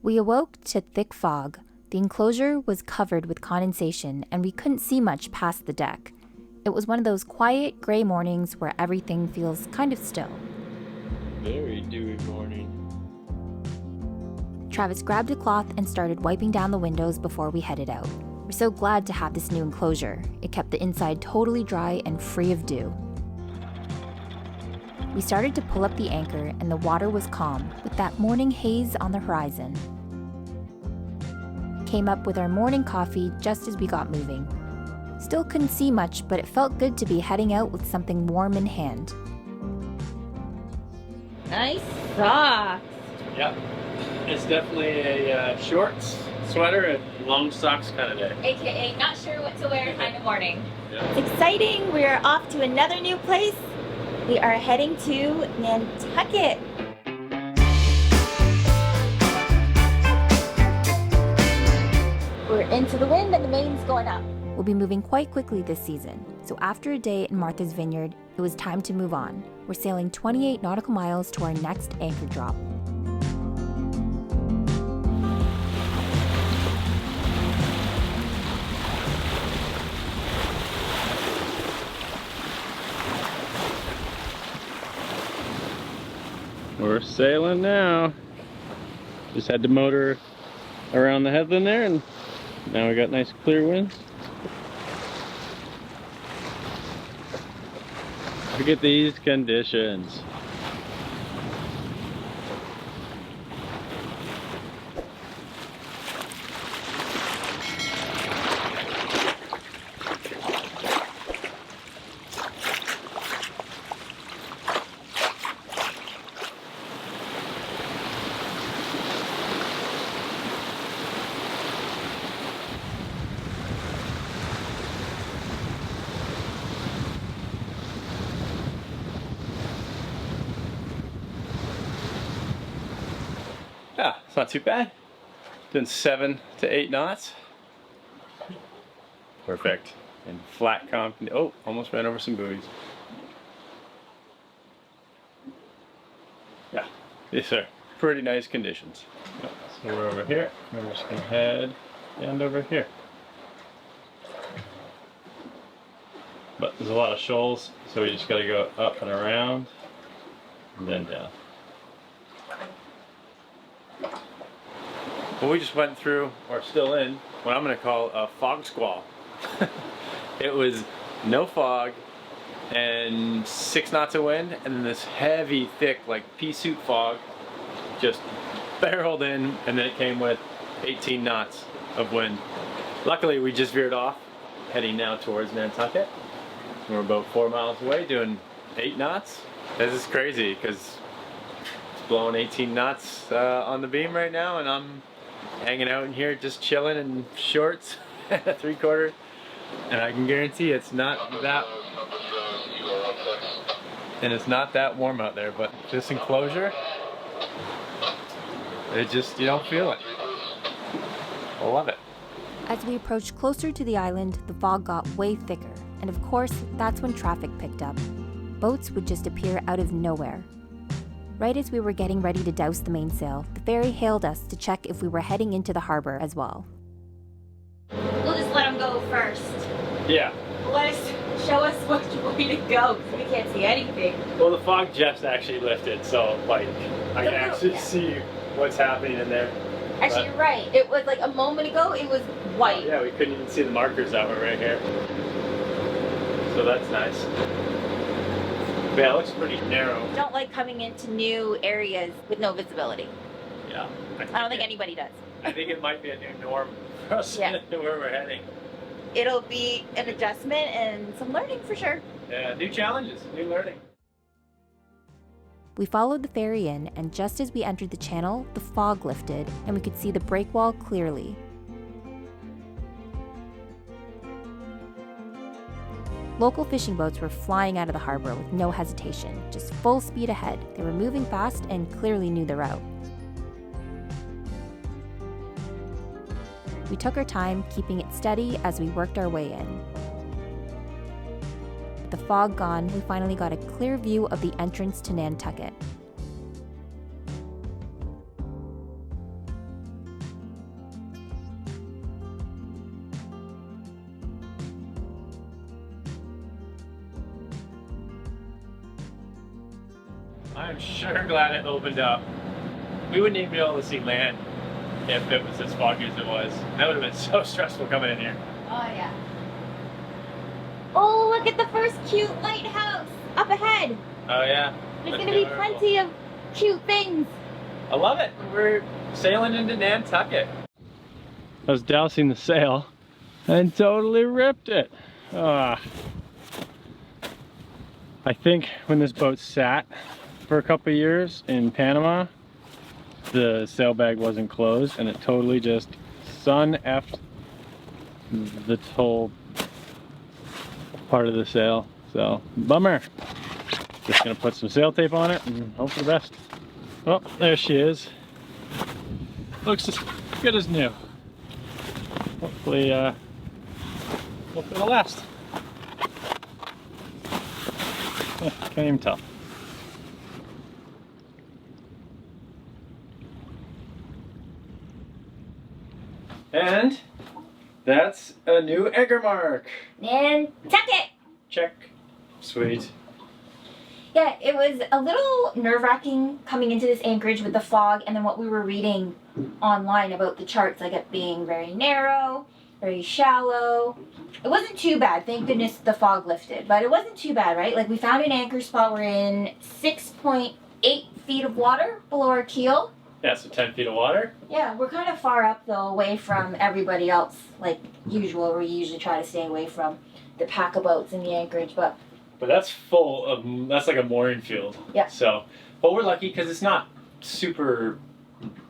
We awoke to thick fog. The enclosure was covered with condensation and we couldn't see much past the deck. It was one of those quiet, gray mornings where everything feels kind of still. Very dewy morning. Travis grabbed a cloth and started wiping down the windows before we headed out. We're so glad to have this new enclosure. It kept the inside totally dry and free of dew. We started to pull up the anchor and the water was calm, with that morning haze on the horizon. Came up with our morning coffee just as we got moving. Still couldn't see much, but it felt good to be heading out with something warm in hand. Nice socks. Yep. It's definitely a shorts, sweater, and long socks kind of day. AKA not sure what to wear kind of morning. Yeah. It's exciting. We are off to another new place. We are heading to Nantucket. We're into the wind and the main's going up. We'll be moving quite quickly this season, so after a day in Martha's Vineyard, it was time to move on. We're sailing 28 nautical miles to our next anchor drop. We're sailing now. Just had to motor around the headland there, and now we got nice clear winds. Look at these conditions. Yeah, it's not too bad. Doing 7 to 8 knots. Perfect. And flat calm. Oh, almost ran over some buoys. Yeah, these are pretty nice conditions. So we're over here. We're just gonna head and over here. But there's a lot of shoals, so we just gotta go up and around and then down. Well, we just went through, or still in, what I'm going to call a fog squall. It was no fog and 6 knots of wind, and then this heavy, thick, like pea soup fog just barreled in, and then it came with 18 knots of wind. Luckily, we just veered off, heading now towards Nantucket. We're about 4 miles away, doing 8 knots. This is crazy, because it's blowing 18 knots on the beam right now, and I'm hanging out in here just chilling in shorts, 3/4, and I can guarantee it's not that warm out there, but this enclosure, it just, you don't feel it. I love it. As we approached closer to the island, the fog got way thicker, and of course, that's when traffic picked up. Boats would just appear out of nowhere. Right as we were getting ready to douse the mainsail, the ferry hailed us to check if we were heading into the harbor as well. We'll just let them go first. Yeah. Let us show us which way to go, because we can't see anything. Well, the fog jet's actually lifted, so like I can actually see what's happening in there. Actually, you're right. It was like a moment ago, it was white. Yeah, we couldn't even see the markers that were right here. So that's nice. Yeah, it looks pretty narrow. I don't like coming into new areas with no visibility. Yeah. I don't think anybody does. I think it might be a new norm for us where we're heading. It'll be an adjustment and some learning for sure. Yeah, new challenges, new learning. We followed the ferry in, and just as we entered the channel, the fog lifted, and we could see the breakwall clearly. Local fishing boats were flying out of the harbor with no hesitation, just full speed ahead. They were moving fast and clearly knew the route. We took our time, keeping it steady as we worked our way in. With the fog gone, we finally got a clear view of the entrance to Nantucket. I'm sure glad it opened up. We wouldn't even be able to see land if it was as foggy as it was. That would have been so stressful coming in here. Oh, yeah. Oh, look at the first cute lighthouse up ahead. Oh yeah. There's going to be plenty of cute things. I love it. We're sailing into Nantucket. I was dousing the sail and totally ripped it. I think when this boat sat for a couple of years in Panama, the sail bag wasn't closed and it totally just sun-effed the whole part of the sail. So, bummer. Just gonna put some sail tape on it and hope for the best. Oh, there she is. Looks as good as new. Hopefully it'll last. Can't even tell. And that's a new anchor mark. Nantucket. Check. Sweet. Yeah, it was a little nerve-wracking coming into this anchorage with the fog and then what we were reading online about the charts, like it being very narrow, very shallow. It wasn't too bad. Thank goodness the fog lifted, but it wasn't too bad, right? Like we found an anchor spot. We're in 6.8 feet of water below our keel. Yeah, so 10 feet of water. Yeah, we're kind of far up though, away from everybody else, like usual. We usually try to stay away from the pack of boats in the anchorage, but that's full of, that's like a mooring field. Yeah. So, but we're lucky because it's not super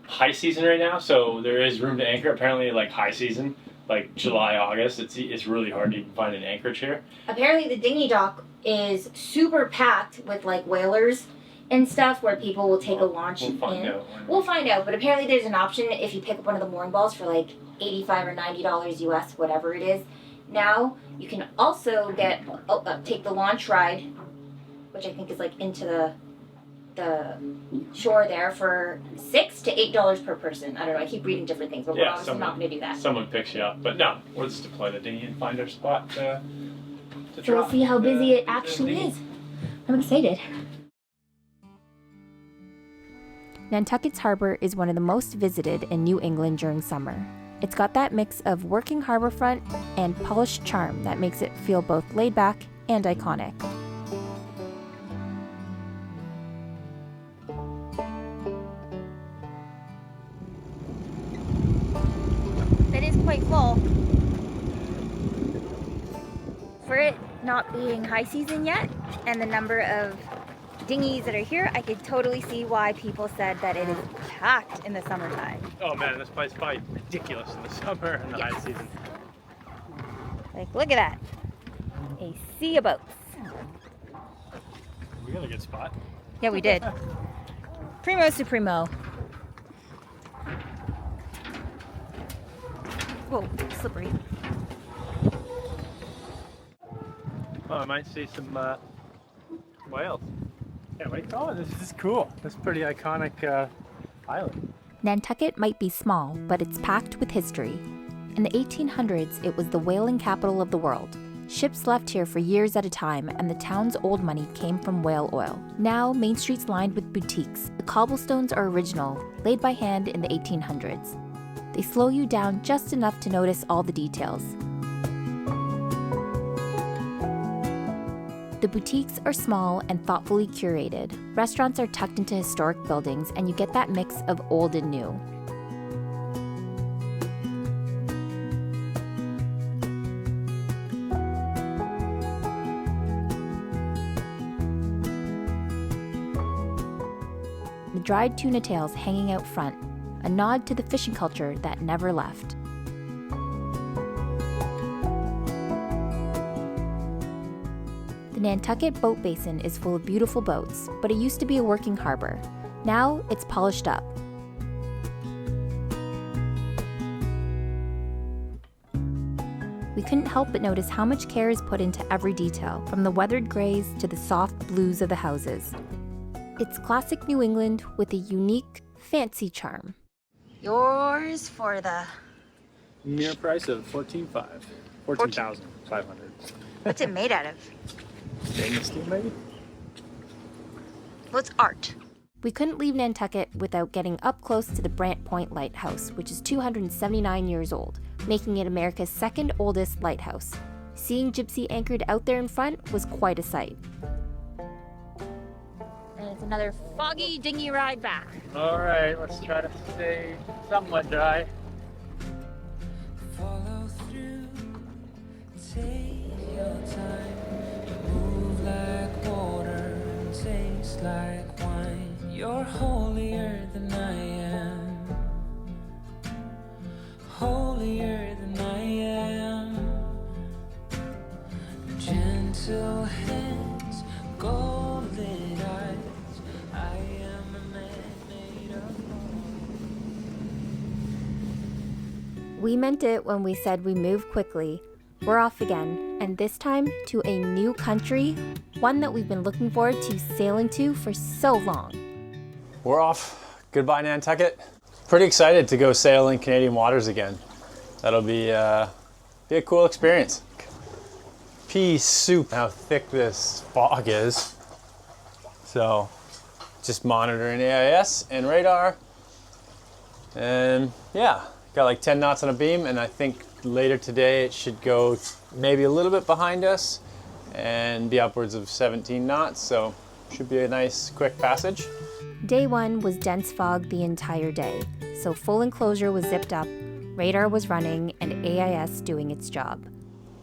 high season right now, so there is room to anchor. Apparently, like high season, like July, August, it's really hard to even find an anchorage here. apparently the dinghy dock is super packed with like whalers and stuff where people will take a launch We'll find in. out. We'll find out, but apparently there's an option if you pick up one of the mooring balls for like $85 or $90 US, whatever it is. Now you can also get take the launch ride, which I think is like into the shore there for $6 to $8 per person. I don't know. I keep reading different things, but we're obviously not going to do that. Someone picks you up, but no, we'll just deploy the dinghy and find our spot to So we'll drop see how busy it the actually dinghy. is. I'm excited. Nantucket's harbor is one of the most visited in New England during summer. It's got that mix of working harborfront and polished charm that makes it feel both laid back and iconic. It is quite full. For it not being high season yet, and the number of dinghies that are here, I could totally see why people said that it is packed in the summertime. Oh man, this place is probably ridiculous in the summer and the high season. Like, look at that. A sea of boats. We got a good spot. Yeah, we did. Primo Supremo. Whoa, slippery. Oh, I might see some whales. Yeah, what do you call it? This is cool. This is pretty iconic island. Nantucket might be small, but it's packed with history. In the 1800s, it was the whaling capital of the world. Ships left here for years at a time, and the town's old money came from whale oil. Now, Main Street's lined with boutiques. The cobblestones are original, laid by hand in the 1800s. They slow you down just enough to notice all the details. The boutiques are small and thoughtfully curated. Restaurants are tucked into historic buildings, and you get that mix of old and new. The dried tuna tails hanging out front, a nod to the fishing culture that never left. The Nantucket Boat Basin is full of beautiful boats, but it used to be a working harbor. Now it's polished up. We couldn't help but notice how much care is put into every detail, from the weathered grays to the soft blues of the houses. It's classic New England with a unique, fancy charm. Yours for the... Mere price of $14,500. What's it made out of? Stainless steel, maybe? Well, it's art. We couldn't leave Nantucket without getting up close to the Brant Point Lighthouse, which is 279 years old, making it America's second oldest lighthouse. Seeing Gypsy anchored out there in front was quite a sight. And it's another foggy, dingy ride back. All right, let's try to stay somewhat dry. Follow through, take your time, move like water and taste like wine. You're holier than I am, holier than I am. Gentle hands, golden eyes, I am a man made of love. We meant it when we said we move quickly. We're off again, and this time to a new country, one that we've been looking forward to sailing to for so long. We're off. Goodbye, Nantucket. Pretty excited to go sail in Canadian waters again. That'll be a cool experience. Pea soup how thick this fog is. So just monitoring AIS and radar. And yeah, got like 10 knots on a beam, and I think later today it should go maybe a little bit behind us and be upwards of 17 knots. So should be a nice quick passage. Day one was dense fog the entire day, so full enclosure was zipped up, radar was running, and AIS doing its job.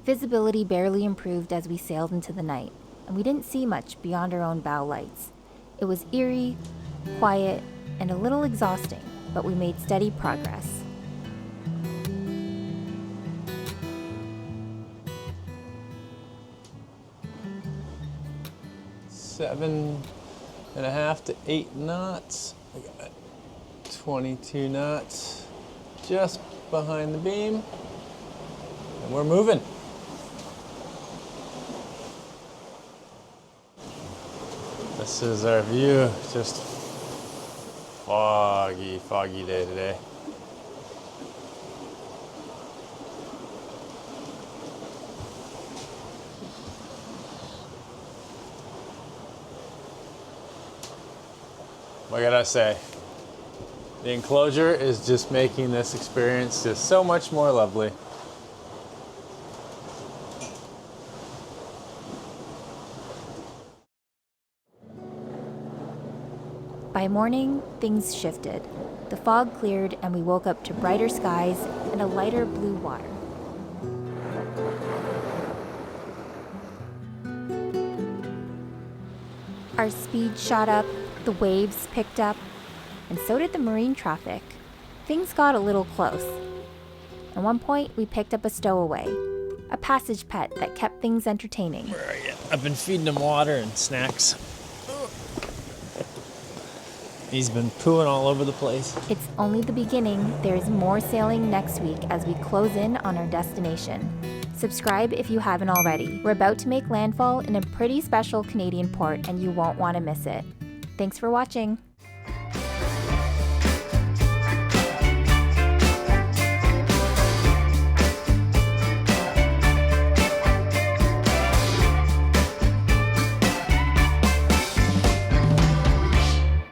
Visibility barely improved as we sailed into the night, and we didn't see much beyond our own bow lights. It was eerie, quiet, and a little exhausting, but we made steady progress. Seven and a half to 8 knots. I got 22 knots just behind the beam, and we're moving. This is our view. Just foggy day today. What can I say? The enclosure is just making this experience just so much more lovely. By morning, things shifted. The fog cleared and we woke up to brighter skies and a lighter blue water. Our speed shot up, the waves picked up, and so did the marine traffic. Things got a little close. At one point, we picked up a stowaway, a passage pet that kept things entertaining. Where are you? I've been feeding him water and snacks. He's been pooing all over the place. It's only the beginning. There's more sailing next week as we close in on our destination. Subscribe if you haven't already. We're about to make landfall in a pretty special Canadian port and you won't want to miss it. Thanks for watching.